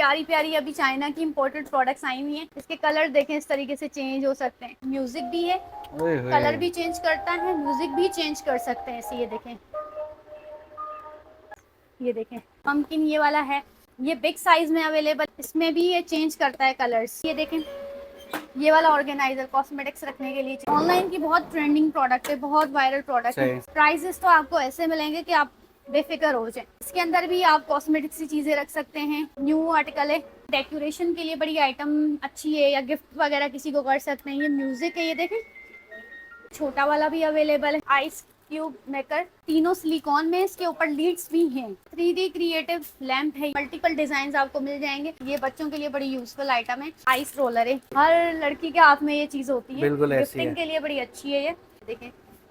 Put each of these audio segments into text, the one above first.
प्यारी प्यारी अभी चाइना की इम्पोर्टेड प्रोडक्ट्स आई हुई हैं। इसके कलर देखें, इस तरीके से चेंज हो सकते हैं। म्यूजिक भी है, कलर भी चेंज करता है, म्यूजिक भी चेंज कर सकते हैं इसे। ये देखें, ये देखें पंपकिन ये वाला है, ये बिग साइज में अवेलेबल। इसमें भी ये चेंज करता है कलर्स। ये देखें, ये वाला ऑर्गेनाइजर कॉस्मेटिक्स रखने के लिए। ऑनलाइन की बहुत ट्रेंडिंग प्रोडक्ट है, बहुत वायरल प्रोडक्ट है। प्राइसेस तो आपको ऐसे मिलेंगे कि आप बेफिक्र हो जाए। इसके अंदर भी आप कॉस्मेटिक्स की चीजें रख सकते हैं। न्यू आर्टिकल है, डेकोरेशन के लिए बड़ी आइटम अच्छी है, या गिफ्ट वगैरह किसी को कर सकते हैं। ये म्यूजिक है, ये देखें छोटा वाला भी अवेलेबल है। आइस क्यूब मेकर, तीनों सिलिकॉन में, इसके ऊपर लीड्स भी हैं। 3D क्रिएटिव लैंप है, मल्टीपल डिजाइन आपको मिल जाएंगे। ये बच्चों के लिए बड़ी यूजफुल आइटम है। आइस रोलर है, हर लड़की के हाथ में ये चीज होती है, बिल्कुल ऐसी गिफ्टिंग है। के लिए बड़ी अच्छी है। ये देखें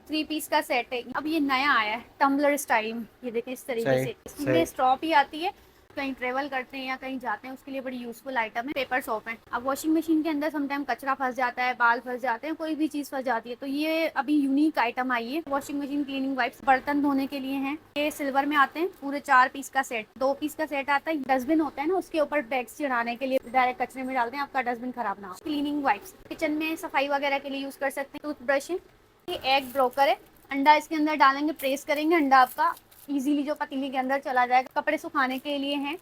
3 पीस का सेट है। अब ये नया आया है टम्बलर स्टाइल। ये देखें इस तरीके से, इसमें स्ट्रॉ भी आती है। कहीं ट्रेवल करते हैं या कहीं जाते हैं उसके लिए बड़ी यूजफुल आइटम है। पेपर सोप है। अब वॉशिंग मशीन के अंदर समटाइम कचरा फंस जाता है, बाल फंस जाते हैं, कोई भी चीज फंस जाती है, तो ये अभी यूनिक आइटम आई है। वॉशिंग मशीन क्लीनिंग वाइप्स बर्तन धोने के लिए हैं। ये सिल्वर में आते हैं, पूरे 4 पीस का सेट। 2 पीस का सेट आता है। डस्टबिन होता है ना, उसके ऊपर बैग्स चढ़ाने के लिए, डायरेक्ट कचरे में डालते हैं, आपका डस्टबिन खराब ना हो। क्लीनिंग वाइप्स किचन में सफाई वगैरह के लिए यूज कर सकते हैं। टूथब्रश है। ये एग ब्रोकर है, अंडा इसके अंदर डालेंगे, प्रेस करेंगे, अंडा आपका इजीली जो पतीली के अंदर चला जाएगा। कपड़े सुखाने के लिए है।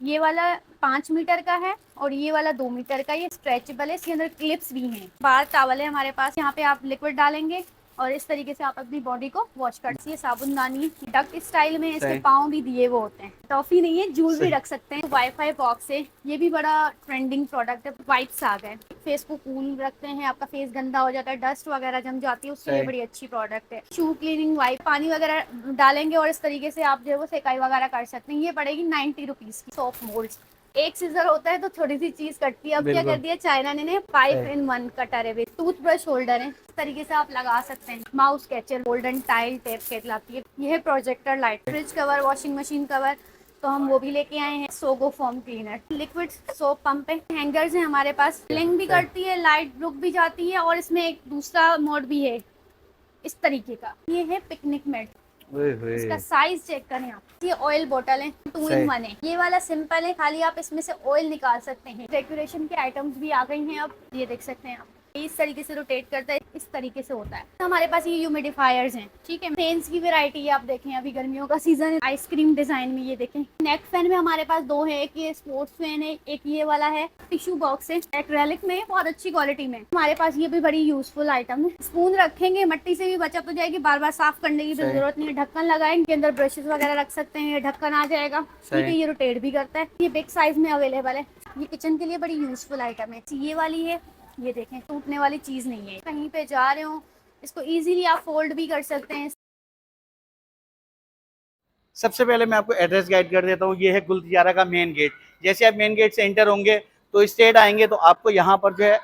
ये वाला 5 मीटर का है और ये वाला 2 मीटर का। ये स्ट्रेचेबल है, इसके अंदर क्लिप्स भी हैं। बार टॉवल है हमारे पास, यहाँ पे आप लिक्विड डालेंगे और इस तरीके से आप अपनी बॉडी को वॉश कर सकते हैं। साबुनदानी डक स्टाइल में, इसके पाँव भी दिए वो होते हैं। टॉफी नहीं है, जूल भी रख सकते हैं। वाईफाई बॉक्स है, ये भी बड़ा ट्रेंडिंग प्रोडक्ट है। वाइप्स आ गए, फेस को कूल रखते हैं, आपका फेस गंदा हो जाता है, डस्ट वगैरह जम जाती है, उसके लिए बड़ी अच्छी प्रोडक्ट है। शू क्लीनिंग वाइप, पानी वगैरह डालेंगे और इस तरीके से आप जो है वो सेकाई वगैरह कर सकते हैं। ये पड़ेगी 90 रुपीज की। सोप मोल्ड्स, एक सीजर होता है तो थोड़ी सी चीज कटती है। अब क्या कर दिया चाइना ने, 5 in 1 कटर है। टूथब्रश होल्डर है, इस तरीके से आप लगा सकते हैं। Mouse catcher, golden tile tape कहलाती है। यह है projector light. Fridge cover, washing machine cover, तो हम वो भी लेके आए हैं। Sogou foam cleaner, liquid soap pump है। हैंगर्स है हमारे पास, ब्लिंक भी करती है, लाइट रुक भी जाती है, और इसमें एक दूसरा मोड भी है इस तरीके का। ये है पिकनिक मेट, इसका साइज चेक करें आप। ये ऑयल बोतल है, 2 in 1 है। ये वाला सिंपल है, खाली आप इसमें से ऑयल निकाल सकते हैं। डेकोरेशन के आइटम्स भी आ गई हैं अब, ये देख सकते हैं आप। इस तरीके से रोटेट करता है, इस तरीके से होता है। तो हमारे पास ये ह्यूमिडिफायर्स हैं, ठीक है। फैंस की वैरायटी है, आप देखें अभी गर्मियों का सीजन है। आइसक्रीम डिजाइन में ये देखें। नेक फैन में हमारे पास 2 है, एक ये स्पोर्ट्स फैन है, एक ये वाला है। टिश्यू बॉक्स है, एक्रेलिक में, बहुत अच्छी क्वालिटी में हमारे पास। ये भी बड़ी यूजफुल आइटम है। स्पून रखेंगे, मट्टी से भी बचत हो जाएगी, बार बार साफ करने की भी जरूरत नहीं है। ढक्कन लगाएंगे, इनके अंदर ब्रशेस वगैरह रख सकते हैं, ढक्कन आ जाएगा, ठीक है। ये रोटेट भी करता है, ये बिग साइज में अवेलेबल है। ये किचन के लिए बड़ी यूजफुल आइटम है। ये वाली है, ये देखें, टूटने वाली चीज नहीं है। कहीं पे जा रहे हो, इसको इजीली आप फोल्ड भी कर सकते हैं। सबसे पहले मैं आपको एड्रेस गाइड कर देता हूँ। ये है गुल तिजारा का मेन गेट। जैसे आप मेन गेट से एंटर होंगे तो स्ट्रेट आएंगे तो आपको यहाँ पर जो है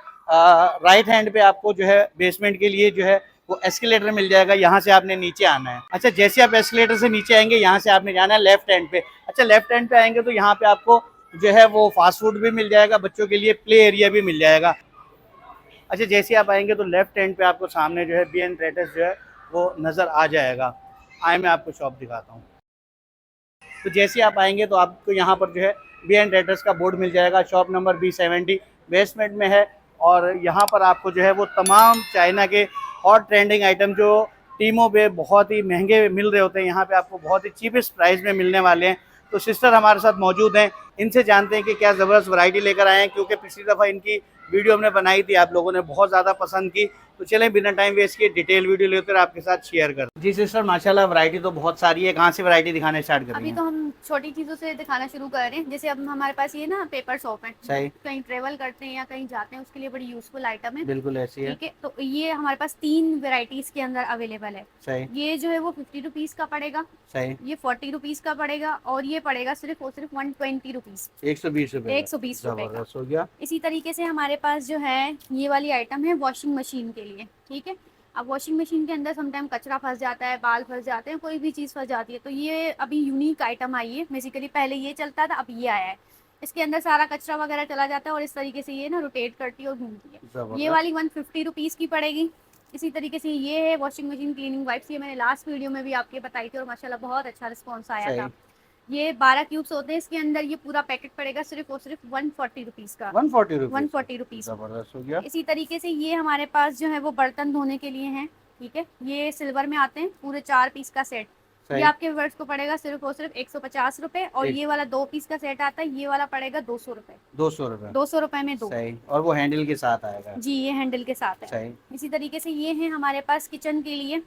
राइट हैंड पे आपको जो है बेसमेंट के लिए जो है वो एस्केलेटर मिल जाएगा। यहाँ से आपने नीचे आना है। अच्छा, जैसे आप एस्केलेटर से नीचे आएंगे यहाँ से आपने जाना है लेफ्ट हैंड पे। अच्छा, लेफ्ट हैंड पे आएंगे तो यहाँ पे आपको जो है वो फास्ट फूड भी मिल जाएगा, बच्चों के लिए प्ले एरिया भी मिल जाएगा। अच्छा, जैसे आप आएंगे तो लेफ्ट हैंड पे आपको सामने जो है बी एन ट्रेडर्स जो है वो नज़र आ जाएगा। आए मैं आपको शॉप दिखाता हूँ। तो जैसे आप आएंगे तो आपको यहाँ पर जो है बी एन ट्रेडर्स का बोर्ड मिल जाएगा। शॉप नंबर B70 बेसमेंट में है। और यहाँ पर आपको जो है वो तमाम चाइना के हॉट ट्रेंडिंग आइटम जो टीमों पे बहुत ही महंगे मिल रहे होते हैं, यहाँ पे आपको बहुत ही चीपेस्ट प्राइस में मिलने वाले हैं। तो सिस्टर हमारे साथ मौजूद हैं, इनसे जानते हैं कि क्या ज़बरदस्त वैरायटी लेकर आए हैं, क्योंकि पिछली दफ़ा इनकी वीडियो हमने बनाई थी, आप लोगों ने बहुत ज़्यादा पसंद की। तो चलें बिना टाइम वेस्ट किए डिटेल वीडियो लेकर आपके साथ शेयर कर। जी सिस्टर, माशाल्लाह वैरायटी तो बहुत सारी है। कहाँ से वैरायटी दिखाने स्टार्ट कर रही अभी हैं? तो हम छोटी चीजों से दिखाना शुरू कर रहे हैं। जैसे अब हमारे पास ये ना पेपर सोप है, सही, कहीं ट्रेवल करते हैं या कहीं जाते हैं उसके लिए बड़ी यूजफुल आइटम है। बिल्कुल ऐसी है। ठीक है, तो ये हमारे पास 3 वेराइटीज के अंदर अवेलेबल है। सही, ये जो है वो 50 रुपीज का पड़ेगा, सही, ये 40 रुपीज का पड़ेगा, और ये पड़ेगा सिर्फ और सिर्फ 120 रुपीज, 120 रुपये 120 रुपए का। ज़बरदस्त हो गया। इसी तरीके से हमारे पास जो है ये वाली आइटम है वॉशिंग मशीन के लिए, ठीक है। अब वॉशिंग मशीन के अंदर समटाइम कचरा फंस जाता है, बाल फंस जाते हैं, कोई भी चीज़ फंस जाती है, तो ये अभी यूनिक आइटम आई है। बेसिकली पहले ये चलता था, अब ये आया है। इसके अंदर सारा कचरा वगैरह चला जाता है और इस तरीके से ये ना रोटेट करती है और घूमती है। ये वाली 150 रुपीज़ की पड़ेगी। इसी तरीके से ये है वॉशिंग मशीन क्लीनिंग वाइप्स, ये मैंने लास्ट वीडियो में भी आपके बताई थी और माशाल्लाह बहुत अच्छा रिस्पॉन्स आया था। ये 12 क्यूब्स होते हैं इसके अंदर। ये पूरा पैकेट पड़ेगा सिर्फ और सिर्फ 140 रुपीज का। 140 रुपीज। 140 रुपीज। जबरदस्त हो गया। इसी तरीके से ये हमारे पास जो है वो बर्तन धोने के लिए हैं, ठीक है। ये सिल्वर में आते हैं, पूरे 4 पीस का सेट। ये आपके व्यूअर्स को पड़ेगा सिर्फ और सिर्फ 150 रुपए। और ये वाला 2 पीस का सेट आता है, ये वाला पड़ेगा 200 रुपए। 200 रुपए। 200 रुपए में 2। सही। और वो हैंडल के साथ आएगा जी, ये हैंडल के साथ है। सही। इसी तरीके से ये है हमारे पास किचन के लिए।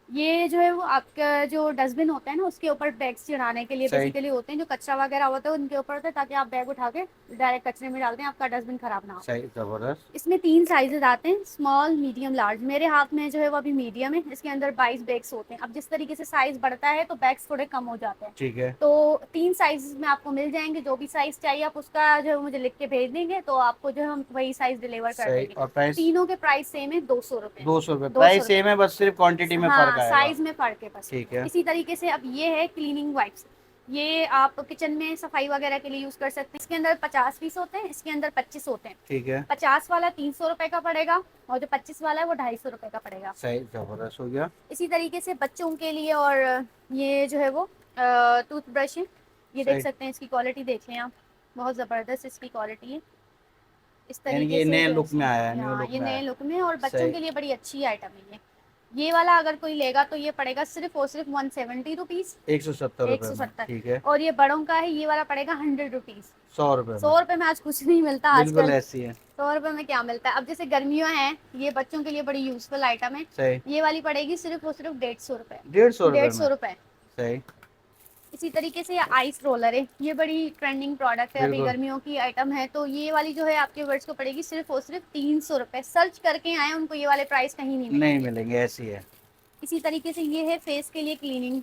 ये जो है वो आपका जो डस्टबिन होता है ना, उसके ऊपर बैग्स चढ़ाने के लिए बेसिकली होते हैं। जो कचरा वगैरह होता है उनके ऊपर होता है, ताकि आप बैग उठा के डायरेक्ट कचरे में डालते हैं, आपका डस्टबिन खराब ना हो। सही। जबरदस्त। इसमें 3 साइजेस आते हैं, स्मॉल, मीडियम, लार्ज। मेरे हाथ में जो है वो अभी मीडियम है। इसके अंदर 22 बैग्स होते हैं। अब जिस तरीके से साइज बढ़ता है तो बैग्स थोड़े कम हो जाते हैं, ठीक है। तो 3 साइज में आपको मिल जाएंगे। जो भी साइज चाहिए आप उसका जो है मुझे लिख के भेज देंगे, तो आपको जो है हम वही साइज डिलीवर कर देंगे। और प्राइस? तीनों के प्राइस सेम है, 200 रुपए। 200 रुपए प्राइस सेम है, बस सिर्फ क्वांटिटी में फर्क आएगा। साइज में फर्क है बस। ठीक है। इसी तरीके से अब ये है क्लीनिंग वाइप्स। ये आप किचन में सफाई वगैरह के लिए यूज कर सकते हैं। इसके अंदर 50 पीस होते हैं, इसके अंदर 25 होते हैं। ठीक है। 50 वाला 300 रुपए का पड़ेगा, और जो 25 वाला है वो 250 रुपए का पड़ेगा। सही। जबरदस्त हो गया। इसी तरीके से बच्चों के लिए, और ये जो है वो टूथब्रश है। ये देख सकते हैं, इसकी क्वालिटी देख लें आप, बहुत जबरदस्त इसकी क्वालिटी है। इस तरीके से नए लुक में आया है। ये नए लुक में, और बच्चों के लिए बड़ी अच्छी आइटम है ये वाला अगर कोई लेगा तो ये पड़ेगा सिर्फ और सिर्फ 170 रुपीज। 170 रुपए। 170। ठीक है। और ये बड़ों का है, ये वाला पड़ेगा 100 रुपीज। 100 रुपए। 100 रुपए में आज कुछ नहीं मिलता आजकल। बिल्कुल ऐसी है। 100 रुपए में क्या मिलता है। अब जैसे गर्मियों हैं, ये बच्चों के लिए बड़ी यूजफुल आइटम है। सही। ये वाली पड़ेगी सिर्फ और सिर्फ 150 रुपए। 150 रुपए। सही। इसी तरीके से ये आइस रोलर है। ये बड़ी ट्रेंडिंग प्रोडक्ट है, अभी गर्मियों की आइटम है। तो ये वाली जो है आपके वर्ड्स को पड़ेगी सिर्फ और सिर्फ 300 रुपए। सर्च करके आए, उनको ये वाले प्राइस कहीं नहीं मिलेंगे, ऐसी है। इसी तरीके से ये है फेस के लिए क्लीनिंग।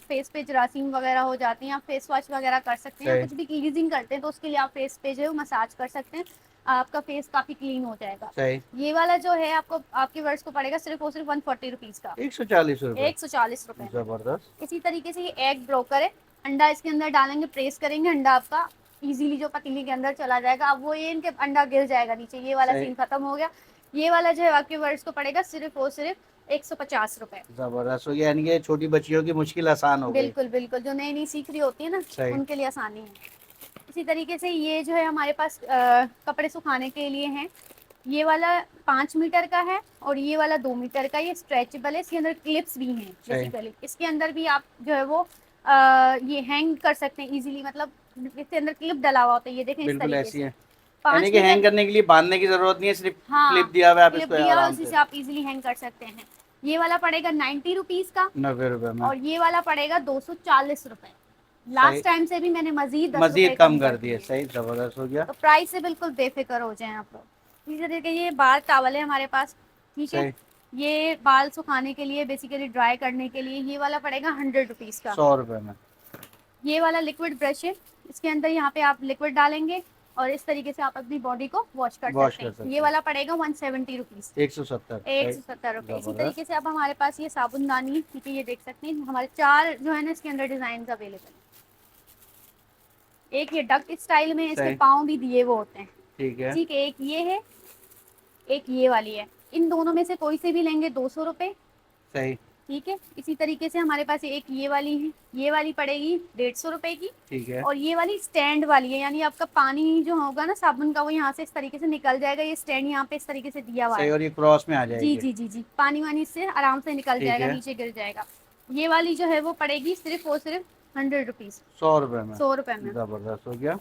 फेस पे जरासीम वगैरह हो जाती हैं, आप फेस वॉश वगैरह कर सकते हैं। कुछ भी क्लीजिंग करते हैं तो उसके लिए आप फेस पे जो है मसाज कर सकते हैं, आपका फेस काफी क्लीन हो जाएगा। सही। ये वाला जो है आपको आपके वर्ड्स को पड़ेगा सिर्फ और सिर्फ 140 रुपीज का। 140 रुपए। 140 रुपए। जबरदस्त। इसी तरीके से ये एग ब्रोकर है। अंडा इसके अंदर डालेंगे, प्रेस करेंगे, अंडा आपका इजीली जो पतीली के अंदर चला जाएगा। अब वो ये इनके अंडा गिर जाएगा नीचे, ये वाला सीन खत्म हो गया। ये वाला जो है आपके वर्ड्स को पड़ेगा सिर्फ और सिर्फ 150 रुपए। जबरदस्त हो गया, यानी कि छोटी बच्चियों की मुश्किल आसान हो गई। बिल्कुल बिल्कुल, जो नई नई सीख रही होती है ना, उनके लिए आसानी है। इसी तरीके से ये जो है हमारे पास कपड़े सुखाने के लिए है। ये वाला 5 मीटर का है और ये वाला 2 मीटर का। ये स्ट्रेचेबल है, इसके अंदर क्लिप्स भी हैं बेसिकली। इसके अंदर भी आप जो है वो ये हैंग कर सकते हैं इजीली, मतलब इसके अंदर क्लिप डला हुआ होता है। ये देखें इस तरीके से, यानी कि हैंग करने के लिए बांधने की जरूरत नहीं है, सिर्फ क्लिप दिया हुआ है, आप इसको आराम से आप इजीली हैंग कर सकते हैं। ये वाला पड़ेगा 90 रुपीज का, 90 रुपए में। और ये वाला पड़ेगा 240 रुपए। लास्ट टाइम से भी मैंने मजीद कम कर दिए। सही। जबरदस्त हो गया। तो प्राइस से बिल्कुल बेफिक्र हो जाएं आप लोग। इसी तरीके ये बाल टॉवल है हमारे पास, ठीक है। ये बाल सुखाने के लिए, बेसिकली ड्राई करने के लिए। ये वाला पड़ेगा 100 रुपीज का, 100 रुपए में। ये वाला लिक्विड ब्रश है। इसके अंदर यहाँ पे आप लिक्विड डालेंगे और इस तरीके से आप अपनी बॉडी को वॉश कर सकते हैं। ये वाला पड़ेगा 170 रुपीज। 170 रुपए। इसी तरीके से अब हमारे पास ये साबुनदानी है, ठीक है। ये देख सकते हैं हमारे 4 जो है ना इसके अंदर डिजाइन अवेलेबल है। एक ये डक स्टाइल में, इसके पाँव भी दिए वो होते हैं, ठीक है। एक ये है, एक ये वाली है। इन दोनों में से कोई से भी लेंगे 200 रुपए। सही, ठीक है। इसी तरीके से हमारे पास एक ये वाली है, ये वाली पड़ेगी 150 रुपए की, ठीक है। और ये वाली स्टैंड वाली है, यानी आपका पानी जो होगा ना साबुन का, वो यहाँ से इस तरीके से निकल जाएगा। ये स्टैंड यहाँ पे इस तरीके से दिया हुआ है, और ये क्रॉस में आ जाएगी। जी जी जी जी, पानी वानी इससे आराम से निकल जाएगा, नीचे गिर जाएगा। ये वाली जो है वो पड़ेगी सिर्फ और सिर्फ 100 रुपीज, 100 रुपए में, 100 रुपए में। जबरदस्त हो गया।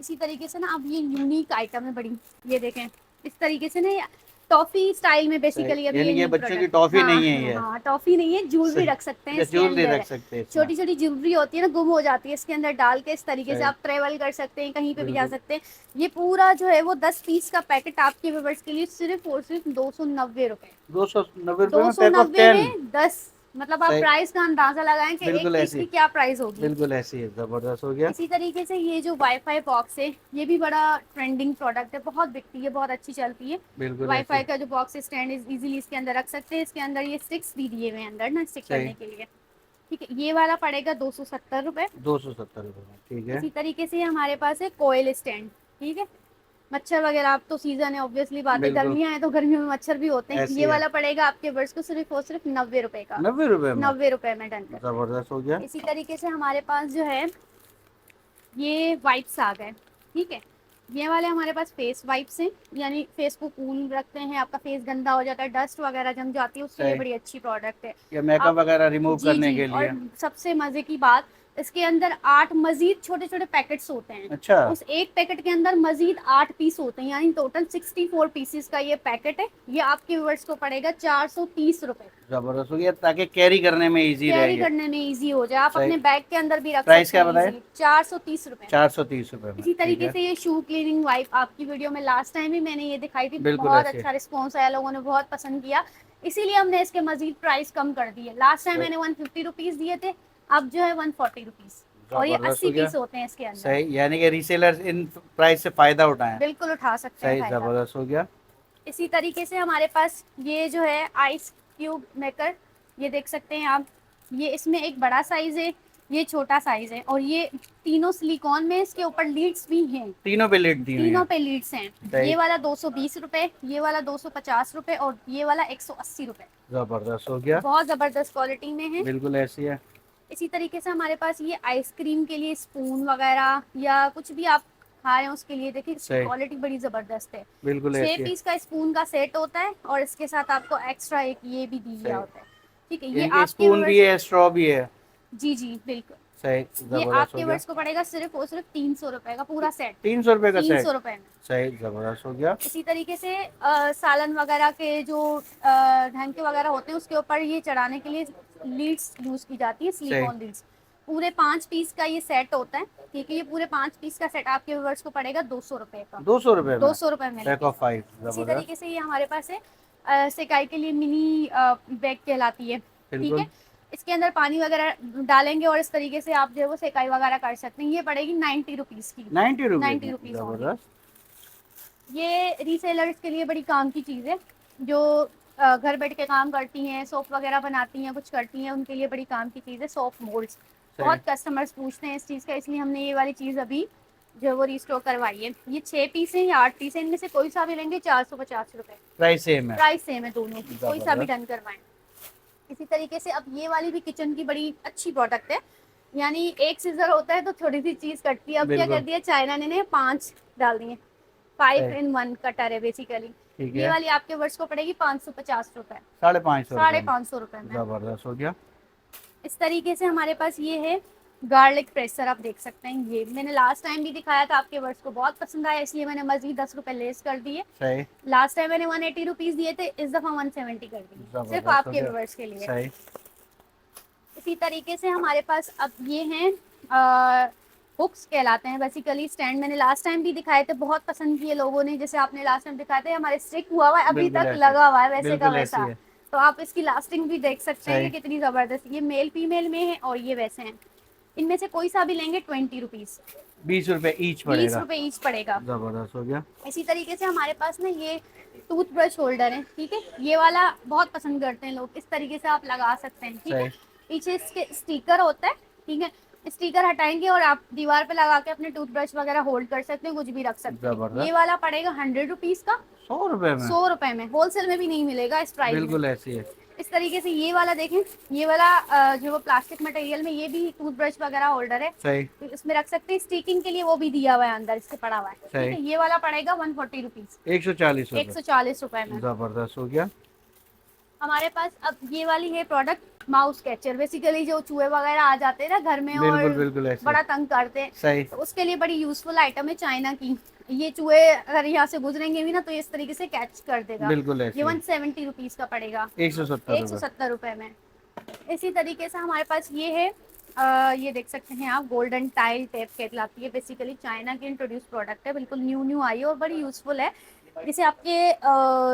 इसी तरीके से ना अब ये यूनिक आइटम है बड़ी, ये देखें इस तरीके से ना, टॉफी स्टाइल में बेसिकली। अभी ये बच्चों की टॉफी नहीं है, ये हाँ टॉफी नहीं है, ज्वेलरी रख सकते हैं, ज्वेलरी रख सकते हैं। छोटी छोटी ज्वेलरी होती है ना, गुम हो जाती है, इसके अंदर डाल के इस तरीके से आप ट्रेवल कर सकते हैं, कहीं पे भी जा सकते हैं। ये पूरा जो है वो 10 पीस का पैकेट आपके व्यूअर्स के लिए सिर्फ और सिर्फ 290 रुपए। 290 में 10, मतलब आप प्राइस का अंदाजा लगाएं कि एक पीस की क्या प्राइस होगी। बिल्कुल ऐसी है, जबरदस्त हो गया। इसी तरीके से ये जो वाईफाई बॉक्स है, ये भी बड़ा ट्रेंडिंग प्रोडक्ट है, बहुत बिकती है, बहुत अच्छी चलती है। वाईफाई का जो बॉक्स स्टैंड इजीली इसके अंदर रख सकते हैं। इसके अंदर ये स्टिक्स भी दिए हुए हैं अंदर ना, स्टिक करने के लिए, ठीक है। ये वाला पड़ेगा 270 रुपए, 270 रुपए, ठीक है। इसी तरीके से हमारे पास है कोयल स्टैंड, ठीक है। मच्छर वगैरह, अब तो सीजन है, ऑब्वियसली बात है, बिल्कुल गर्मियां हैं तो गर्मियों में मच्छर भी होते हैं। ऐसी ये है। वाला पड़ेगा आपके वर्ष को सिर्फ और सिर्फ 90 रुपए का। 90 रुपए में? 90 रुपए में डन कर। जबरदस्त हो गया। इसी तरीके से हमारे पास जो है ये वाइप्स आ गए, ठीक है। ये वाले हमारे पास फेस वाइप्स हैं, यानी फेस को कूल रखते हैं, आपका फेस गंदा हो जाता है, डस्ट वगैरह जम जाती है, उसके लिए सही। बड़ी अच्छी प्रोडक्ट है। या मेकअप आप वगैरह रिमूव जी करने जी, के और लिए? सबसे मजे की बात, इसके अंदर 8 मजीद छोटे छोटे पैकेट्स होते हैं। अच्छा। उस एक पैकेट के अंदर मजीद 8 पीस होते हैं, यानी टोटल 64 पीसेस का ये पैकेट है। ये आपके व्यूअर्स को पड़ेगा 430 रुपए। जबरदस्त हो गया, ताकि कैरी करने में इजी कैरी रहे। करने में इजी हो जाए, आप सही। अपने बैग के अंदर भी रख प्राइस सकते क्या हैं बताए? इजीली। 430 रुपए। 430 रुपए में, इसी ठीक तरीके है। से ये शू क्लीनिंग वाइप आपकी वीडियो में लास्ट टाइम भी मैंने ये दिखाई थी, बिल्कुल बहुत ऐसे। अच्छा रिस्पॉन्स आया, लोगों ने बहुत पसंद किया, इसीलिए हमने इसके मजीद प्राइस कम कर दिए। लास्ट टाइम सही। मैंने 150 रुपीज दिए थे, अब जो है 140 रुपीज, और ये जबरदस्त 80 हो गया। पीस होते हैं इसके अंदर। सही, यानी कि रीसेलर्स इन प्राइस से फायदा उठाएं। बिल्कुल उठा सकते हैं सही, फायदा। जबरदस्त हो गया। इसी तरीके से हमारे पास ये जो है आइस क्यूब मेकर, ये देख सकते हैं आप, ये इसमें एक बड़ा साइज है, ये छोटा साइज है, और ये तीनों सिलिकॉन में, इसके ऊपर लीड्स भी हैं, तीनों पे लीड दी हुई तीनों है। पे लीड्स हैं। सही। ये वाला 220 रुपए, ये वाला 250 रुपए, और ये वाला 180 रुपए। जबरदस्त हो गया। बहुत जबरदस्त क्वालिटी में है। बिल्कुल ऐसी है। इसी तरीके से हमारे पास ये आइसक्रीम के लिए स्पून वगैरह या कुछ भी आप खा रहे हैं उसके लिए, देखिए इसकी सही। क्वालिटी बड़ी जबरदस्त है। बिल्कुल 6 ऐसी है। पीस का स्पून का सेट होता है, और इसके साथ आपको एक्स्ट्रा एक ये भी दी गया सही। होता है, ठीक है। ये यानी कि आपके स्पून भी है, स्ट्रॉ भी है। जी जी बिल्कुल। सही, ये जबरदस्त आपके हो गया। वर्ष को पड़ेगा सिर्फ और सिर्फ 300 रुपए का पूरा सेट। 300 रुपए का 300 सेट? रुपए में। सही, जबरदस्त हो गया। इसी तरीके से सालन वगैरह के जो ढंके वगैरह होते हैं उसके ऊपर ये चढ़ाने के लिए लीड्स यूज की जाती है, सिलिकॉन लीड्स। पूरे 5 पीस का ये सेट होता है, ठीक है। ये पूरे 5 पीस का सेट आपके व्यूअर्स को पड़ेगा 200 रुपए का। 200 रुपए में? 200 रुपए में। Pack of 5। इसी जबरदस्त। तरीके से ये हमारे पास है सिकाई के लिए मिनी बैग कहलाती है, ठीक बिल्कुल। है। इसके अंदर पानी वगैरह डालेंगे और इस तरीके से आप जो है वो सिकाई वगैरह कर सकते हैं। ये पड़ेगी 90 रुपीज की। 90 रुपए? 90 रुपीज। जबरदस्त। ये रीसेलर्स के लिए बड़ी काम की चीज़ है, जो घर बैठ के काम करती हैं, सोप वगैरह बनाती हैं, कुछ करती हैं, उनके लिए बड़ी काम की चीज़ है सोप मोल्ड्स। बहुत कस्टमर्स पूछते हैं इस चीज़ का, इसलिए हमने ये वाली चीज़ अभी जो है वो रिस्टॉक करवाई है। ये 6 पीस हैं या 8 पीस हैं, इनमें से कोई सा भी लेंगे 450 रुपए। प्राइस सेम है? प्राइस सेम है दोनों की, कोई सा भी डन करवाएं। इसी तरीके से अब ये वाली भी किचन की बड़ी अच्छी प्रोडक्ट है, यानी एक सीजर होता है तो थोड़ी सी चीज़ कटती है, अब क्या बिल्कुल। कर दिया चाइना ने 5 डाल दिए, 5 सही। in 1 कटर है बेसिकली। ठीक ये है। वाली आपके वर्ष को पड़ेगी 550 रुपए। 550 550 रुपए में। जबरदस्त हो गया। इस तरीके से हमारे पास ये है गार्लिक प्रेसर, आप देख सकते हैं। ये मैंने लास्ट टाइम भी दिखाया था, आपके वर्ष को बहुत पसंद आया, इसलिए मैंने मजीद 10 रुपए लेस कर दिए। सही। लास्ट टाइम मैंने 180 रुपीज दिए थे, इस दफा 170 कर दिए, जबरदस्त सिर्फ हो आपके गया। व्यूअर्स के लिए। सही। इसी तरीके से हमारे पास अब ये हैं हुक्स कहलाते हैं बेसिकली, स्टैंड। मैंने लास्ट टाइम भी दिखाए थे, बहुत पसंद किए लोगों ने, जैसे आपने लास्ट टाइम दिखाए थे, हमारे स्टिक हुआ हुआ है अभी बिल्कुल तक ऐसे। लगा हुआ है वैसे का बिल्कुल वैसा। ऐसी है। तो आप इसकी लास्टिंग भी देख सकते हैं सही। कि कितनी जबरदस्त। ये मेल फीमेल में है और ये वैसे हैं। इनमें से कोई सा भी लेंगे 20 रुपीज, 20 रुपए ईच 20 पड़ेगा। रुपए ईच पड़ेगा। जबरदस्त हो गया। इसी तरीके से हमारे पास ना ये टूथ ब्रश होल्डर है, ठीक है। ये वाला बहुत पसंद करते हैं लोग, इस तरीके से आप लगा सकते हैं, ठीक है। पीछे इसके स्टिकर होता है, ठीक है। स्टिकर हटाएंगे और आप दीवार पे लगा के अपने टूथब्रश वगैरह होल्ड कर सकते हैं, कुछ भी रख सकते हैं। ये वाला पड़ेगा 100 रुपीज का। 100 रुपए में? 100 रुपए में, होलसेल में भी नहीं मिलेगा इस प्राइस में। बिल्कुल ऐसी है। इस तरीके से ये वाला देखें, ये वाला जो वो प्लास्टिक मटेरियल में, ये भी टूथब्रश वगैरह होल्डर है। सही। तो इसमें रख सकते हैं, स्टिकिंग के लिए वो भी दिया हुआ है अंदर, इससे पड़ा हुआ है, ठीक है। ये वाला पड़ेगा 140 रुपीज, 140 रुपए। 140 रुपए में। जबरदस्त हो गया। हमारे पास अब ये वाली है प्रोडक्ट माउस कैचर, बेसिकली जो चूहे वगैरह आ जाते हैं ना घर में और बिल्कुल ऐसे। बड़ा तंग करते हैं, सही। तो उसके लिए बड़ी यूजफुल आइटम है चाइना की। ये चूहे अगर यहाँ से गुजरेंगे भी ना तो इस तरीके से कैच कर देगा। बिल्कुल ऐसे। ये 170 रुपीज का पड़ेगा, 170 रुपए में। इसी तरीके से हमारे पास ये है ये देख सकते हैं आप, गोल्डन टाइल टेप कहलाती है, बेसिकली चाइना की इंट्रोड्यूस प्रोडक्ट है, बिल्कुल न्यू आई है और बड़ी यूजफुल है। जैसे आपके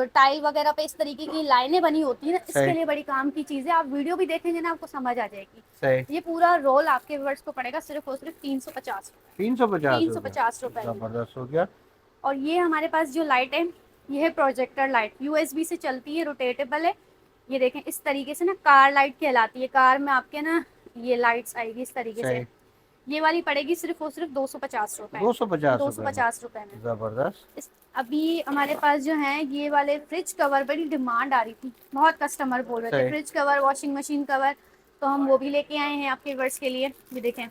टाइल वगैरह पे इस तरीके की लाइनें बनी होती है ना, इसके लिए बड़ी काम की चीज है। आप वीडियो भी देखेंगे ना आपको समझ आ जाएगी। सही। ये पूरा रोल आपके व्यूअर्स को पड़ेगा सिर्फ और सिर्फ 350 रुपए। जबरदस्त हो गया। और ये हमारे पास जो लाइट है, ये है प्रोजेक्टर लाइट, यूएसबी से चलती है, रोटेटेबल है। ये देखें इस तरीके से ना, कार लाइट कहलाती है। कार में आपके ना ये लाइट्स आएगी इस तरीके से। ये वाली पड़ेगी सिर्फ और सिर्फ 250 रुपए। 250 250 रुपए में। जबरदस्त। अभी हमारे पास जो है ये वाले फ्रिज कवर, बड़ी डिमांड आ रही थी, बहुत कस्टमर बोल रहे थे सही। Fridge cover, washing machine cover, तो हम वो भी लेके आए हैं आपके व्यूअर्स के लिए। ये देखें,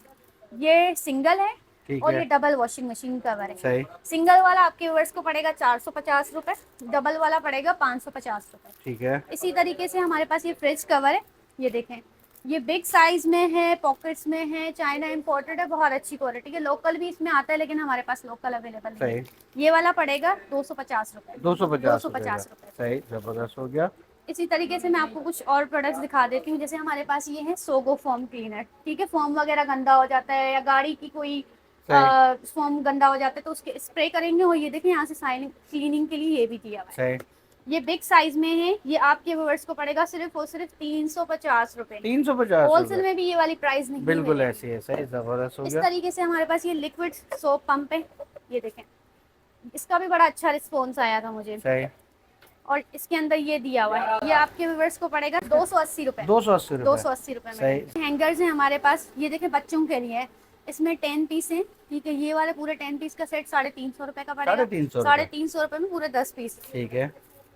ये सिंगल है ठीक और है। ये डबल वॉशिंग मशीन कवर है। सही। सिंगल वाला आपके व्यूअर्स को पड़ेगा 450 रुपए, डबल वाला पड़ेगा 550 रुपए। ठीक है। इसी तरीके से हमारे पास ये फ्रिज कवर है, ये देखें, ये बिग साइज में है, पॉकेट्स में है, चाइना इंपोर्टेड है, बहुत अच्छी क्वालिटी है। लोकल भी इसमें आता है लेकिन हमारे पास लोकल अवेलेबल नहीं है। ये वाला पड़ेगा 250 रुपए। 250 रुपए। सही, जबरदस्त हो गया। इसी तरीके से मैं आपको कुछ और प्रोडक्ट्स दिखा देती हूँ। जैसे हमारे पास ये है सोगो फोम क्लीनर, ठीक है, फोम वगैरह गंदा हो जाता है या गाड़ी की कोई फोम गंदा हो जाता है तो उसके स्प्रे करेंगे। और ये देखें यहाँ से साइनिंग क्लीनिंग के लिए ये भी दिया हुआ है। ये बिग साइज में है, ये आपके व्यूअर्स को पड़ेगा सिर्फ और सिर्फ 350 रुपए। 350 होलसेल में भी ये वाली प्राइस नहीं बिल्कुल मिलेगी। ऐसी है। सही, जबरदस्त हो इस गया। तरीके से हमारे पास ये लिक्विड सोप पंप है, ये देखें, इसका भी बड़ा अच्छा रिस्पॉन्स आया था मुझे। सही। और इसके अंदर ये दिया हुआ है, ये आपके व्यूअर्स को पड़ेगा 280 रुपए। 280 रुपए में। सही। हैंगर्स है हमारे पास, ये देखें बच्चों के लिए है, इसमें 10 पीस है, ठीक है। ये वाले पूरे 10 पीस का सेट 350 रुपए का पड़ेगा। 350 रुपए में पूरे 10 पीस, ठीक है।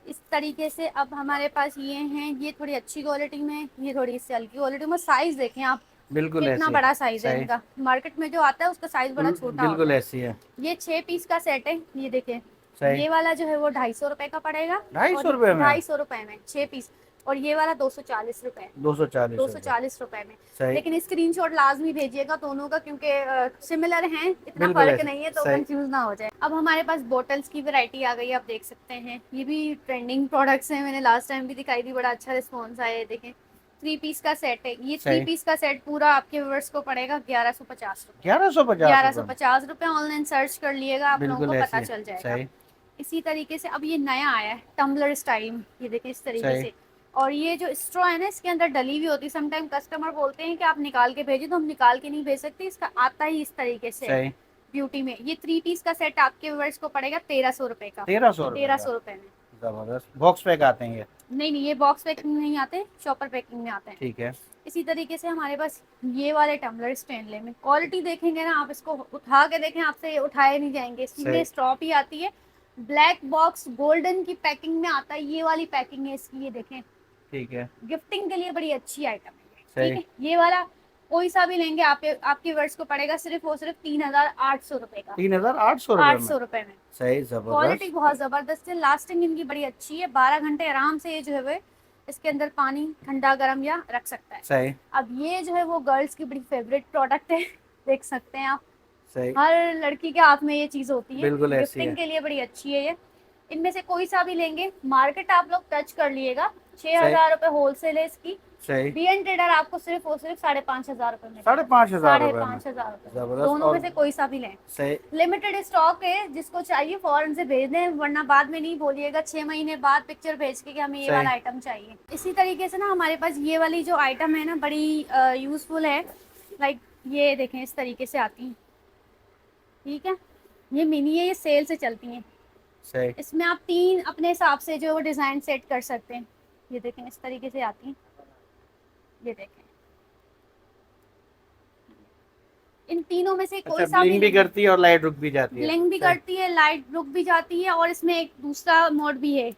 इस तरीके से। अब हमारे पास ये हैं, ये थोड़ी अच्छी क्वालिटी में, ये थोड़ी इससे हल्की क्वालिटी में। साइज देखें आप, बिल्कुल कितना ऐसी बड़ा साइज है सही। इनका। मार्केट में जो आता है उसका साइज बड़ा छोटा होता बिल्कुल है। ऐसी है। ये 6 पीस का सेट है, ये देखें। सही। ये वाला जो है वो 250 रुपए का पड़ेगा। 250 रुपए में? 250 रुपए में 6 पीस। और ये वाला 240 रुपए। 240 रुपए में। सही। लेकिन स्क्रीनशॉट लाजमी भेजिएगा दोनों का, क्योंकि सिमिलर हैं, इतना बिल्कुल फर्क ऐसे। नहीं है तो सही। कंफ्यूज ना हो जाए। अब हमारे पास बोटल्स की वैरायटी आ गई है, आप देख सकते हैं। ये भी ट्रेंडिंग प्रोडक्ट्स हैं, मैंने लास्ट टाइम भी दिखाई थी, बड़ा अच्छा रिस्पॉन्स आया है। देखें 3 पीस का सेट है, ये 3 पीस का सेट पूरा आपके व्यूअर्स को पड़ेगा 1150 रुपए। 1150 रुपए। ऑनलाइन सर्च कर लिएगा, आप लोगों को पता चल जाएगा। इसी तरीके से अब ये नया आया है टम्बलर स्टाइल, ये देखें इस तरीके से। और ये जो स्ट्रॉ है ना, इसके अंदर डली हुई होती है। समटाइम कस्टमर बोलते हैं कि आप निकाल के भेजिए, तो हम निकाल के नहीं भेज सकते, इसका आता ही इस तरीके से है ब्यूटी में। ये 3 पीस का सेट आपके व्यूअर्स को पड़ेगा 1300 रुपए का। 1300 रुपए में। जबरदस्त। बॉक्स पैक आते हैं ये? नहीं, ये बॉक्स पैकिंग नहीं आते, शॉपर पैकिंग में आते हैं। ठीक है। इसी तरीके से हमारे पास ये वाले टम्बलर स्टेनलेस में, क्वालिटी देखेंगे ना आप, इसको उठा के देखें, आपसे उठाए नहीं जाएंगे। इसमें स्ट्रॉ भी आती है, ब्लैक बॉक्स गोल्डन की पैकिंग में आता है। ये वाली पैकिंग है इसकी, ये देखें, ठीक है। गिफ्टिंग के लिए बड़ी अच्छी आइटम है, ठीक है। ये वाला कोई सा भी लेंगे आप, आपके वर्ड्स को पड़ेगा सिर्फ और सिर्फ 3800 रुपए का। 3800 रुपए में। सही, जबरदस्त। क्वालिटी बहुत जबरदस्त है, लास्टिंग इनकी बड़ी अच्छी है। 12 घंटे आराम से ये जो है वो इसके अंदर पानी ठंडा गर्म या रख सकता है। सही। अब ये जो है वो गर्ल्स की बड़ी फेवरेट प्रोडक्ट है, देख सकते हैं आप। सही। हर लड़की के हाथ में ये चीज होती है, बिल्कुल ऐसी गिफ्टिंग है। के लिए बड़ी अच्छी है ये। इनमें से कोई सा भी लेंगे, मार्केट आप लोग टच कर लिएगा, 6000 रुपए होलसेल है इसकी। सही। बीएन ट्रेडर आपको सिर्फ और सिर्फ 5500 रुपए में। 5500 रुपए। दोनों में से कोई सा भी लें। सही। लिमिटेड स्टॉक है, जिसको चाहिए फौरन से भेज दें, वरना बाद में नहीं बोलिएगा 6 महीने बाद पिक्चर भेज के कि हमें ये वाला आइटम चाहिए। इसी तरीके से ना हमारे पास ये वाली जो आइटम है ना, बड़ी यूजफुल है। लाइक ये देखें, इस तरीके से आती है, ठीक है। ये मिनी है, ये सेल से चलती हैं। सही। इसमें आप 3 अपने हिसाब से जो डिजाइन सेट कर सकते हैं। ये देखें, इस तरीके से आती हैं, ये देखें। इन तीनों में से कोई सा ब्लिंक भी करती है और लाइट रुक भी जाती है। ब्लिंक भी करती है, लाइट रुक भी जाती है, और इसमें एक दूसरा मोड भी है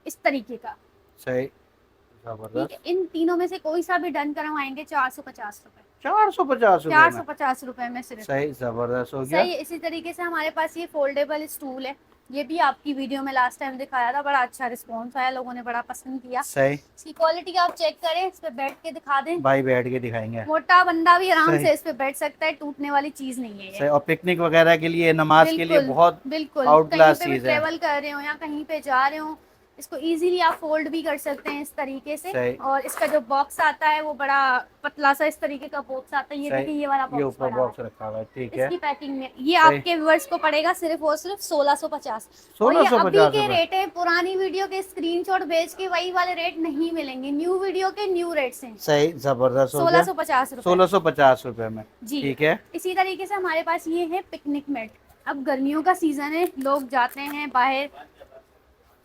इस तरीके का। सही, ठीक है। इन तीनों में से कोई सा भी डन करवाएंगे 450 रुपए। 450 रुपए में सिर्फ। सही, जबरदस्त हो गया। सही। इसी तरीके से हमारे पास ये फोल्डेबल स्टूल है, ये भी आपकी वीडियो में लास्ट टाइम दिखाया था, बड़ा अच्छा रिस्पॉन्स आया, लोगों ने बड़ा पसंद किया। सही। इसकी क्वालिटी आप चेक करें, इस पे बैठ के दिखा दें, भाई बैठ के दिखाएंगे। मोटा बंदा भी आराम से इस पे बैठ सकता है, टूटने वाली चीज नहीं है ये। और पिकनिक वगैरह के लिए, नमाज के लिए बहुत बिल्कुल आउट क्लास कहीं पे चीज है। ट्रेवल कर रहे हो या कहीं पे जा रहे हो, इसको इजीली आप फोल्ड भी कर सकते हैं इस तरीके से। और इसका जो बॉक्स आता है वो बड़ा पतला सा इस तरीके का बॉक्स आता है। ये देखिए, ये वाला ये ऊपर बॉक्स रखा हुआ है, ठीक है। इसकी पैकिंग में ये आपके व्यूअर्स को पड़ेगा सिर्फ और सिर्फ 1650। और ये अभी के रेट है, पुरानी वीडियो के स्क्रीनशॉट भेज के वही वाले रेट नहीं मिलेंगे, न्यू वीडियो के न्यू रेट्स हैं। सही, जबरदस्त। 1650 रुपए। 1650 रुपए में जी, ठीक है। इसी तरीके से हमारे पास ये है पिकनिक मैट। अब गर्मियों का सीजन है, लोग जाते हैं बाहर,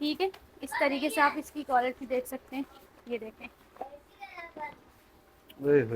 ठीक है। इस तरीके से आप इसकी क्वालिटी देख सकते हैं, ये देखें,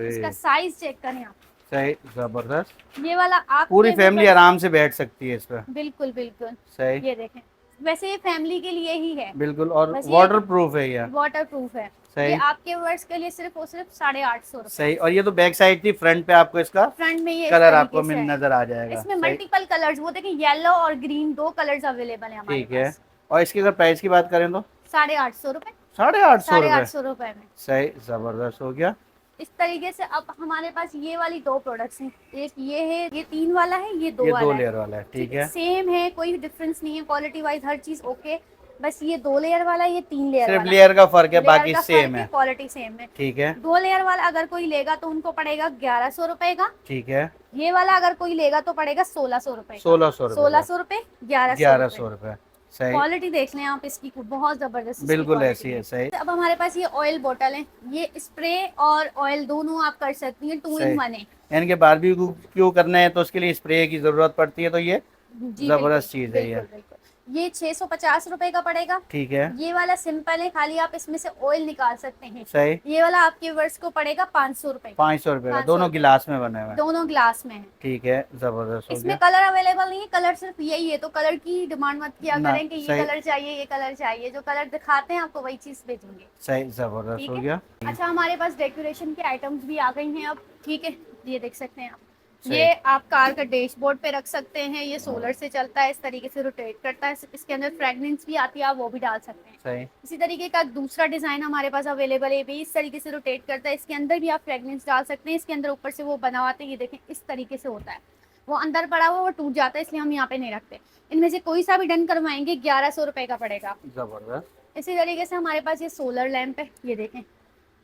इसका साइज चेक करें आप, सही, जबरदस्त। ये वाला आपके पूरी भी फैमिली बस- आराम से बैठ सकती है इस पर। बिल्कुल बिल्कुल। सही, ये देखें, वैसे ये फैमिली के लिए ही है, बिल्कुल। और बस ये वाटर प्रूफ है ये। वाटर प्रूफ है। ये सही, आपके वर्ष के लिए सिर्फ और सिर्फ 850 रुपए। सही। और ये तो बैक साइड थी, फ्रंट पे आपको इसका फ्रंट में ये इस कलर आपको तरीके से मिल है। नजर आ जाएगा। इसमें सही, मल्टीपल कलर्स, वो देखिए येलो और ग्रीन, 2 कलर्स अवेलेबल है हमारे ठीक है। पास। और इसकी अगर प्राइस की बात करें तो 850 रुपए। 850 रुपये। 850 रुपए में सही, जबरदस्त हो गया। इस तरीके से। अब हमारे पास ये वाली 2 प्रोडक्ट्स हैं, एक ये है, ये 3 वाला है, ये 2 ये वाला 2 है। लेयर वाला है, ठीक है। सेम है, कोई डिफरेंस नहीं है, क्वालिटी वाइज हर चीज ओके। बस ये 2 लेयर वाला, ये 3 लेयर सिर्फ वाला। लेयर का फर्क है, लेयर बाकी का सेम फर्क है। क्वालिटी सेम है। ठीक है, 2 लेयर वाला अगर कोई लेगा तो उनको पड़ेगा 1100 रुपए का। ठीक है। ये वाला अगर कोई लेगा तो पड़ेगा 1600 रुपए का। 1600 रुपये। 1600 रुपए, 1100 1100 रुपये। सही, क्वालिटी देख लें आप इसकी, बहुत जबरदस्त इसकी बिल्कुल quality ऐसी है। सही, अब हमारे पास ये ऑयल बोतल है, ये स्प्रे और ऑयल दोनों आप कर सकती हैं, 2 सही। इन 1 है। यानी कि बारबेक्यू करना है तो उसके लिए स्प्रे की जरूरत पड़ती है, तो ये जी जबरदस्त बिल्कुल, चीज है ये। बिल्कुल बिल्कुल। ये 650 रुपए का पड़ेगा। ठीक है, ये वाला सिंपल है, खाली आप इसमें से ऑयल निकाल सकते हैं। सही। ये वाला आपके वर्ष को पड़ेगा 500 रुपए का। 500 रुपये का, 500 दोनों रुपए। गिलास में बने हुए हैं। दोनों ग्लास में है। ठीक है, जबरदस्त हो इसमें गया। कलर अवेलेबल नहीं है, कलर सिर्फ यही है, तो कलर की डिमांड मत किया ना, करें कि ये सही। कलर चाहिए, ये कलर चाहिए। जो कलर दिखाते हैं आपको वही चीज भेजेंगे। सही, जबरदस्त ठीक हो है। गया। अच्छा, हमारे पास डेकोरेशन के आइटम्स भी आ गई हैं अब। ठीक है, ये देख सकते हैं आप। सही। ये आप कार का डैशबोर्ड पे रख सकते हैं, ये सोलर से चलता है, इस तरीके से रोटेट करता है। इसके अंदर फ्रेगनेंस भी आती है, आप वो भी डाल सकते हैं। सही, इसी तरीके का दूसरा डिजाइन हमारे पास अवेलेबल है, भी इस तरीके से रोटेट करता है। इसके अंदर भी आप फ्रेगनेंस डाल सकते हैं। इसके अंदर ऊपर से वो बना हुआ है, ये देखें इस तरीके से होता है। वो अंदर पड़ा हुआ वो टूट जाता है, इसलिए हम यहाँ पे नहीं रखते। इनमें से कोई सा भी डन करवाएंगे 1100 रुपए का पड़ेगा। जबरदस्त। इसी तरीके से हमारे पास ये सोलर लैंप है, ये देखें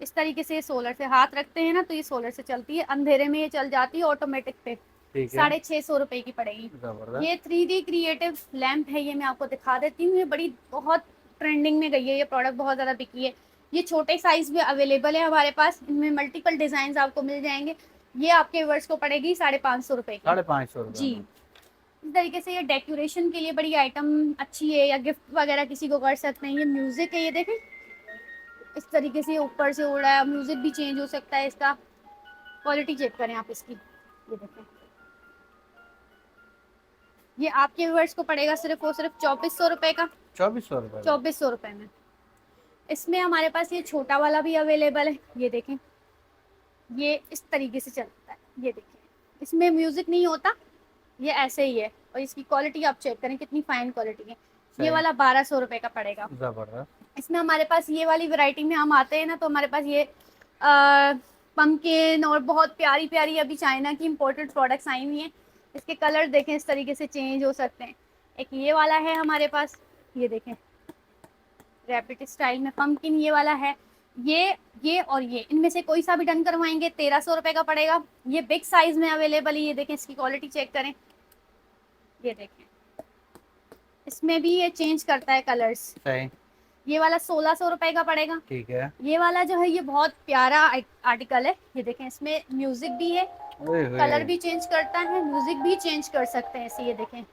इस तरीके से। सोलर से हाथ रखते हैं ना तो ये सोलर से चलती है, अंधेरे में ये चल जाती है ऑटोमेटिक पे। ठीक है, 650 रुपए की पड़ेगी। जबरदस्त। ये 3D क्रिएटिव लैंप है, ये मैं आपको दिखा देती हूँ। ये बड़ी बहुत ट्रेंडिंग में गई है, ये प्रोडक्ट बहुत ज़्यादा बिकी है। ये छोटे साइज में अवेलेबल है हमारे पास, इनमें मल्टीपल डिजाइन आपको मिल जाएंगे। ये आपके वर्ष को पड़ेगी 550 रुपए की। 550 रुपये। जी, इस तरीके से ये डेकोरेशन के लिए बड़ी आइटम अच्छी है, या गिफ्ट वगैरह किसी को कर सकते हैं। ये म्यूजिक है, ये देखें इस तरीके से ऊपर से उड़ रहा है, म्यूजिक भी चेंज हो सकता है इसका। क्वालिटी चेक करें आप इसकी, ये देखें। ये आपके व्यूअर्स को पड़ेगा सिर्फ और सिर्फ 2400 रुपए का। 2400 रुपये। 2400 रुपए में। इसमें हमारे पास ये छोटा वाला भी अवेलेबल है, ये देखें ये इस तरीके से चलता है, ये देखें इसमें म्यूजिक नहीं होता, ये ऐसे ही है। और इसकी क्वालिटी आप चेक करें कितनी फाइन क्वालिटी है। ये वाला 1200 रुपए का पड़ेगा। जबरदस्त। इसमें हमारे पास ये वाली वैरायटी में हम आते हैं ना, तो हमारे पास ये पम्पकिन और बहुत प्यारी प्यारी अभी चाइना की इम्पोर्टेड प्रोडक्ट्स आई हुई हैं। इसके कलर देखें इस तरीके से चेंज हो सकते हैं। एक ये वाला है हमारे पास, ये देखें रैपिड स्टाइल में पम्पकिन ये वाला है। ये और ये इनमें से कोई सा भी डन करवाएंगे 1300 रुपए का पड़ेगा। ये बिग साइज में अवेलेबल है, ये देखें इसकी क्वालिटी चेक करें, ये देखें इसमें भी ये चेंज करता है कलर्स। सही, ये वाला 1600 रुपए का पड़ेगा। ठीक है। ये वाला जो है ये बहुत प्यारा आर्टिकल है, ये देखें इसमें म्यूजिक भी है, कलर भी चेंज करता है, म्यूजिक भी चेंज कर सकते हैं इसे। ये देखें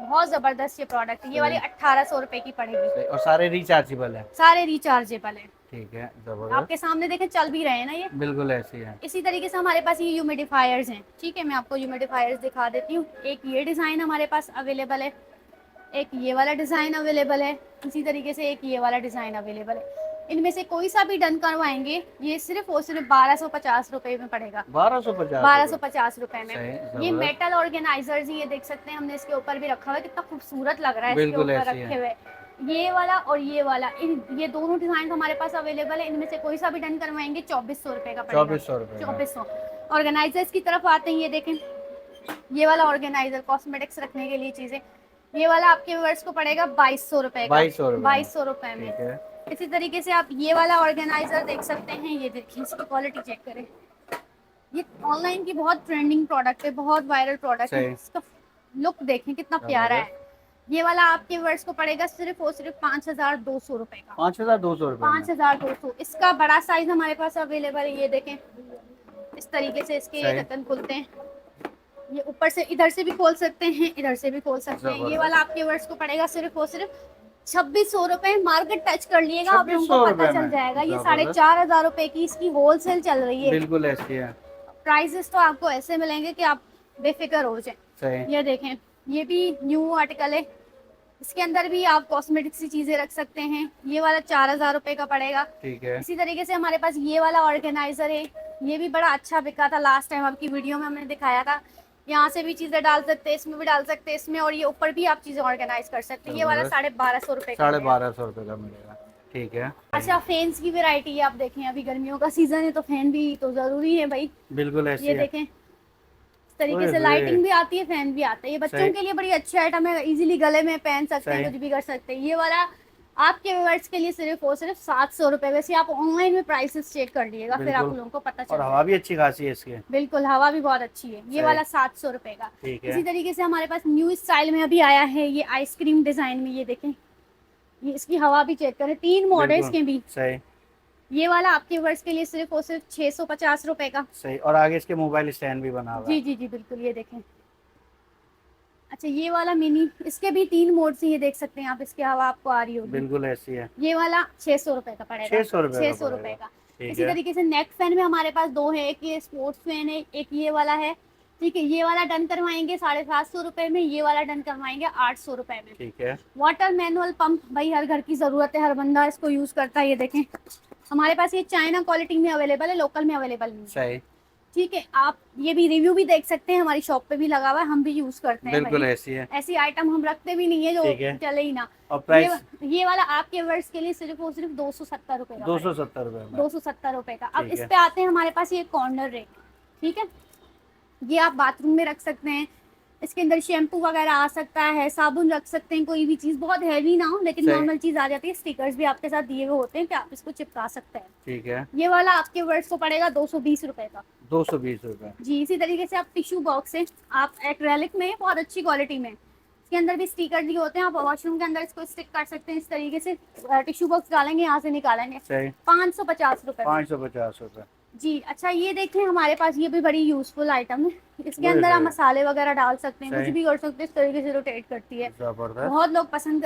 बहुत जबरदस्त ये प्रोडक्ट है। ये वाली 1800 रुपए की पड़ेगी। सही, और सारे रिचार्जेबल है। सारे रिचार्जेबल है, ठीक है, जबरदस्त। आपके सामने देखें चल भी रहे हैं ना ये। बिल्कुल ऐसी है। इसी तरीके से हमारे पास ये ह्यूमिडिफायर्स हैं। ठीक है, मैं आपको ह्यूमिडिफायर्स दिखा देती हूँ। एक ये डिज़ाइन हमारे पास अवेलेबल है, एक ये वाला डिज़ाइन अवेलेबल है, इसी तरीके से एक ये वाला डिज़ाइन अवेलेबल है। इनमें से कोई सा भी डन करवाएंगे ये सिर्फ और सिर्फ 1250 रुपए में पड़ेगा। 1250 रुपए में। ये मेटल ऑर्गेनाइजर्स ये देख सकते हैं, हमने इसके ऊपर भी रखा हुआ है, कितना खूबसूरत लग रहा है इसके बिल्कुल ऊपर ऐसी है। रखे हुए। ये वाला और ये वाला, ये दोनों डिजाइन हमारे पास अवेलेबल है। इनमें से कोई सा भी डन करवाएंगे 2400 रुपए का पड़ेगा। 2400 रुपये। 2400। ऑर्गेनाइजर्स की तरफ आते हैं, ये देखें ये वाला ऑर्गेनाइजर कॉस्मेटिक्स रखने के लिए चीजें। ये वाला आपके व्यूअर्स को पड़ेगा 2200 रुपए का। 2200 रुपए में। ठीक है। इसी तरीके से आप ये वाला ऑर्गेनाइजर देख सकते हैं, ये देखिए इसकी क्वालिटी चेक करें। ये ऑनलाइन की बहुत ट्रेंडिंग प्रोडक्ट है, बहुत वायरल प्रोडक्ट है। इसका लुक देखें कितना प्यारा है। ये वाला आपके व्यूअर्स को पड़ेगा सिर्फ और सिर्फ 5200 रुपए का। 5200 रुपये। 5200। इसका बड़ा साइज हमारे पास अवेलेबल है, ये देखें इस तरीके से इसके ये ढक्कन खुलते हैं। ये ऊपर से इधर से भी खोल सकते हैं, इधर से भी खोल सकते हैं। ये वाला आपके व्यूअर्स को पड़ेगा सिर्फ और सिर्फ 2600 रुपए, मार्केट टच कर लिएगा, आप लोगों 2600 को पता रुपए चल में? जाएगा। ये जबरदस्त। 4500 रुपए की इसकी होलसेल चल रही है। बिल्कुल ऐसी है। प्राइसेस तो आपको ऐसे मिलेंगे कि आप बेफिक्र हो जाए। सही। ये देखें, ये भी न्यू आर्टिकल है, इसके अंदर भी आप कॉस्मेटिक्स की चीजें रख सकते हैं। ये वाला 4000 रुपए का पड़ेगा। ठीक है। इसी तरीके से हमारे पास ये वाला ऑर्गेनाइजर है, ये भी बड़ा अच्छा बिका था लास्ट टाइम, आपकी वीडियो में हमने दिखाया था। यहाँ से भी चीजें डाल सकते हैं, इसमें भी डाल सकते हैं, इसमें और ये ऊपर भी आप चीजें ऑर्गेनाइज कर सकते हैं। ये वाला 1250 रुपए का मिलेगा। 1250 रुपए का मिलेगा। ठीक है। अच्छा, फैंस की वैरायटी है, आप देखें अभी गर्मियों का सीजन है तो फैन भी तो जरूरी है भाई। बिल्कुल ऐसी ये है। देखें, इस तरीके से ओए लाइटिंग भी आती है, फैन भी आता है। ये बच्चों सही। के लिए बड़ी अच्छी आइटम है, इजीली गले में पहन सकते हैं, सही। कुछ भी कर सकते हैं। ये वाला आपके व्यूअर्स के लिए सिर्फ और सिर्फ 700 रुपए। वैसे आप ऑनलाइन में प्राइसेस चेक कर लीजिएगा, फिर आप बिल्कुल। लोगों को पता और चलेगा। हवा भी अच्छी खासी है इसकी। बिल्कुल, हवा भी बहुत अच्छी है। ये सही। वाला 700 रुपए का। ठीक है। इसी तरीके से हमारे पास न्यू स्टाइल में अभी आया है ये आइसक्रीम डिजाइन में। ये देखें, ये इसकी हवा भी चेक करें, 3 मॉडल बिल्कुल। इसके भी। सही। ये वाला आपके व्यूअर्स के लिए सिर्फ और सिर्फ 650 रुपए का। सही। और आगे इसके मोबाइल स्टैंड भी बना हुआ जी है। जी जी बिल्कुल, ये देखें। अच्छा, ये वाला मिनी, इसके भी 3 मोड से, ये देख सकते हैं आप, इसकी हवा आपको आ रही होगी। बिल्कुल ऐसी है। ये वाला 600 रुपए का पड़ेगा। 600 रुपए का 600 रुपए पड़ेगा। का। ठीक इसी है। तरीके से नेक फैन में हमारे पास 2 है, एक ये स्पोर्ट्स फैन है, एक ये वाला है। ठीक है, ये वाला डन करवाएंगे 750 रुपए में, ये वाला डन करवाएंगे 800 रुपए में। ठीक है। वाटर मैनुअल पंप, भाई हर घर की जरूरत है, हर बंदा इसको यूज करता है। ये देखें, हमारे पास ये चाइना क्वालिटी में अवेलेबल है, लोकल में अवेलेबल नहीं है। सही। ठीक है, आप ये भी रिव्यू भी देख सकते हैं, हमारी शॉप पे भी लगा हुआ है, हम भी यूज करते हैं। बिल्कुल भाई ऐसी है। ऐसी आइटम हम रखते भी नहीं है जो ठीक है। चले ही ना। और प्राइस? ये वाला आपके वर्ड्स के लिए सिर्फ और सिर्फ 270 रुपए का। 270 रुपए में। 270 रुपए का। अब ठीक इस है। पे आते हैं हमारे पास ये कॉर्नर रेक। ठीक है, ये आप बाथरूम में रख सकते हैं, इसके अंदर शैम्पू वगैरह आ सकता है, साबुन रख सकते हैं, कोई भी चीज बहुत हैवी ना हो लेकिन सही। नॉर्मल चीज आ जाती है। स्टिकर्स भी आपके साथ दिए हुए होते हैं कि आप इसको चिपका सकते हैं। ठीक है। ये वाला आपके वर्ड्स को पड़ेगा 220 रुपए का। 220 रुपए। जी, इसी तरीके से आप टिश्यू बॉक्स है, आप एक्रेलिक में बहुत अच्छी क्वालिटी में, इसके अंदर भी स्टिकर दिए होते हैं, आप वॉशरूम के अंदर इसको स्टिक कर सकते हैं। इस तरीके से टिश्यू बॉक्स डालेंगे, यहाँ से निकालेंगे। सही। 550 रुपए में। 550 रुपए। जी। अच्छा, ये देखें हमारे पास ये भी बड़ी यूजफुल आइटम है, इसके वही अंदर आप है। मसाले वगैरह डाल सकते हैं, सही। कुछ भी कर सकते हैं। इस तरीके से रोटेट करती है, जबरदस्त। बहुत लोग पसंद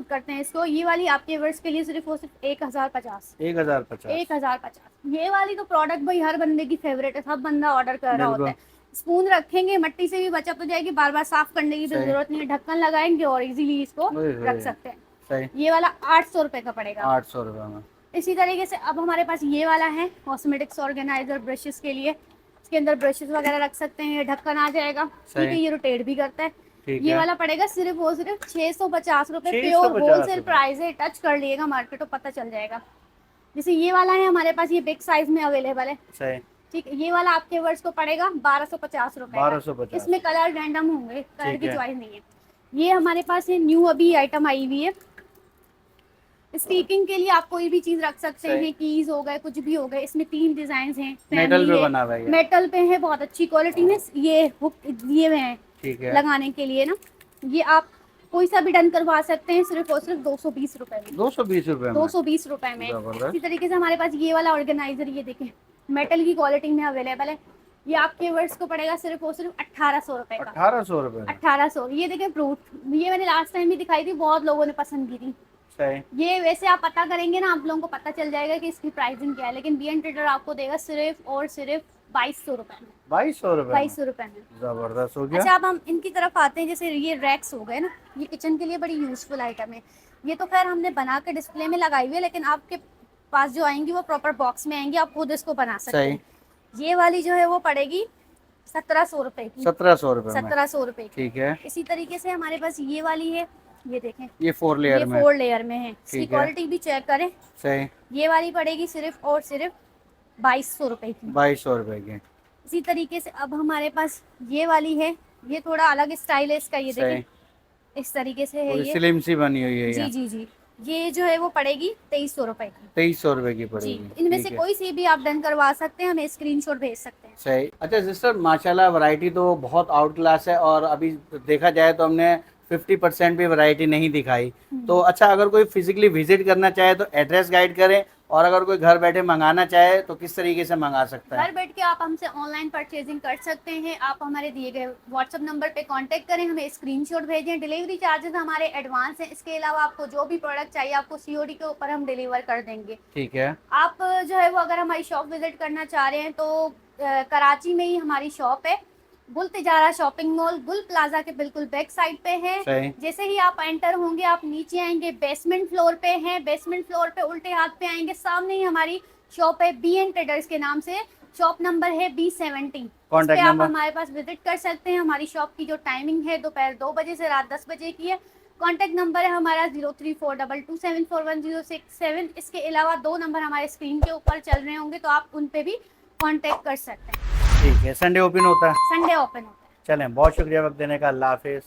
करते हैं इसको। ये वाली आपके वर्ष के लिए सिर्फ और सिर्फ 1050। 1050। 1050। ये वाली तो प्रोडक्ट भाई हर बंदे की फेवरेट है, सब बंदा ऑर्डर कर रहा होता बिल्कुल। है। स्पून रखेंगे, मट्टी से भी बचत हो जाएगी, बार बार साफ करने की भी सही। जरूरत नहीं है। ढक्कन लगाएंगे और इजीली इसको वही है। रख सकते हैं। सही। ये वाला 800 रुपए का पड़ेगा। 800 रुपए में। इसी तरीके से अब हमारे पास ये वाला है कॉस्मेटिक्स ऑर्गेनाइजर ब्रशेस के लिए, इसके अंदर ब्रशेस वगैरह रख सकते हैं, ढक्कन आ जाएगा। ठीक है, ये रोटेट भी करता है। ठीक ये है। वाला पड़ेगा सिर्फ और सिर्फ 650 रुपए। 650 प्योर होलसेल रुपए। प्राइस है, टच कर लिएगा मार्केट तो पता चल जाएगा। जैसे ये वाला है हमारे पास, ये बिग साइज में अवेलेबल है। सही। ठीक है, ये वाला आपके वर्ष को पड़ेगा 1250 रुपए। 1250। इसमें कलर रैंडम होंगे, कलर ठीक की है। चॉइस नहीं है। ये हमारे पास है न्यू, अभी आइटम आई हुई है। स्टिकिंग के लिए आप कोई भी चीज रख सकते सही। हैं, कीज हो गए, कुछ भी हो गए। इसमें 3 डिजाइन हैं। मेटल family पे है, बना हुआ है ये। मेटल पे है, बहुत अच्छी क्वालिटी में। ये हुक दिए हुए हैं ठीक है। लगाने के लिए ना। ये आप कोई सा भी डन करवा सकते हैं सिर्फ और सिर्फ 220 रुपए में। 220 रुपए में। 220 रुपए में। जबरदस्त। इसी तरीके से हमारे पास ये वाला ऑर्गेनाइजर, ये देखें, मेटल की क्वालिटी में अवेलेबल है। ये आपके वर्ष को पड़ेगा सिर्फ और सिर्फ 1800 रुपए का। 1800 रुपए में। 1800। ये देखें फ्रूट, ये मैंने लास्ट टाइम भी दिखाई थी, बहुत लोगों ने पसंद की थी। सही। ये वैसे आप पता करेंगे ना, आप लोगों को पता चल जाएगा कि इसकी प्राइसिंग क्या है, लेकिन BN ट्रेडर आपको देगा सिर्फ और सिर्फ 2200 रुपए में। 2200 रुपए में। 2200 रुपए में। जबरदस्त हो गया। अच्छा, अब हम इनकी तरफ आते हैं। जैसे ये रैक्स हो गए ना, ये किचन के लिए बड़ी यूजफुल आइटम है। ये तो खैर हमने बना के डिस्प्ले में लगाई हुई है, लेकिन आपके पास जो आएंगी वो प्रॉपर बॉक्स में आएंगी, आप खुद इसको बना सकते हैं। ये वाली जो है वो पड़ेगी 1700 रुपए की। 1700 रुपए में। 1700 रुपए की। ठीक है। इसी तरीके से हमारे पास ये वाली है, ये देखें, ये 4 लेयर ये में। 4 लेयर में है। इसकी ठीक है। क्वालिटी भी चेक करें। सही। ये वाली पड़ेगी सिर्फ और सिर्फ 2200 रुपए की। 2200 रुपए की। इसी तरीके से अब हमारे पास ये वाली है, ये थोड़ा अलग स्टाइल है इसका। ये सही। देखें, इस तरीके से है पूरी ये। स्लिम सी बनी हुई है जी ये। जी जी। ये जो है वो पड़ेगी 2300 रुपए की। 2300 रुपए की जी, पड़ेगी। इनमें ठीक से है। कोई सी भी आप डन करवा सकते हैं, हमें स्क्रीनशॉट भेज सकते हैं। सही। अच्छा सिस्टर, माशाल्लाह वैरायटी तो बहुत आउट क्लास है, और अभी देखा जाए तो हमने 50% भी वैरायटी नहीं दिखाई। तो अच्छा, अगर कोई फिजिकली विजिट करना चाहे तो एड्रेस गाइड करें, और अगर कोई घर बैठे मंगाना चाहे तो किस तरीके से मंगा सकता है? घर बैठ के आप हमसे ऑनलाइन परचेजिंग कर सकते हैं। आप हमारे दिए गए व्हाट्सएप नंबर पे कांटेक्ट करें, हमें स्क्रीनशॉट भेजें। डिलीवरी चार्जेस हमारे एडवांस हैं। इसके अलावा आपको जो भी प्रोडक्ट चाहिए आपको सीओडी के ऊपर हम डिलीवर कर देंगे। ठीक है। आप जो है वो अगर हमारी शॉप विजिट करना चाह रहे हैं तो कराची में ही हमारी शॉप है। गुल तिजारा शॉपिंग मॉल गुल प्लाजा के बिल्कुल बैक साइड पे है। सही। जैसे ही आप एंटर होंगे आप नीचे आएंगे, बेसमेंट फ्लोर पे हैं। बेसमेंट फ्लोर पे उल्टे हाथ पे आएंगे, सामने ही हमारी शॉप है BN ट्रेडर्स के नाम से। शॉप नंबर है B70। कॉन्टैक्ट आप नंबर? हमारे पास विजिट कर सकते हैं। हमारी शॉप की जो टाइमिंग है दोपहर 2 बजे से रात 10 बजे की है। कॉन्टैक्ट नंबर है हमारा 0342274167। इसके अलावा 2 नंबर हमारे स्क्रीन के ऊपर चल रहे होंगे तो आप उन पे भी कॉन्टैक्ट कर सकते हैं। ठीक है। संडे ओपन होता है? संडे ओपन होता है। चलें, बहुत शुक्रिया वक्त देने का। अल्लाह हाफिज़।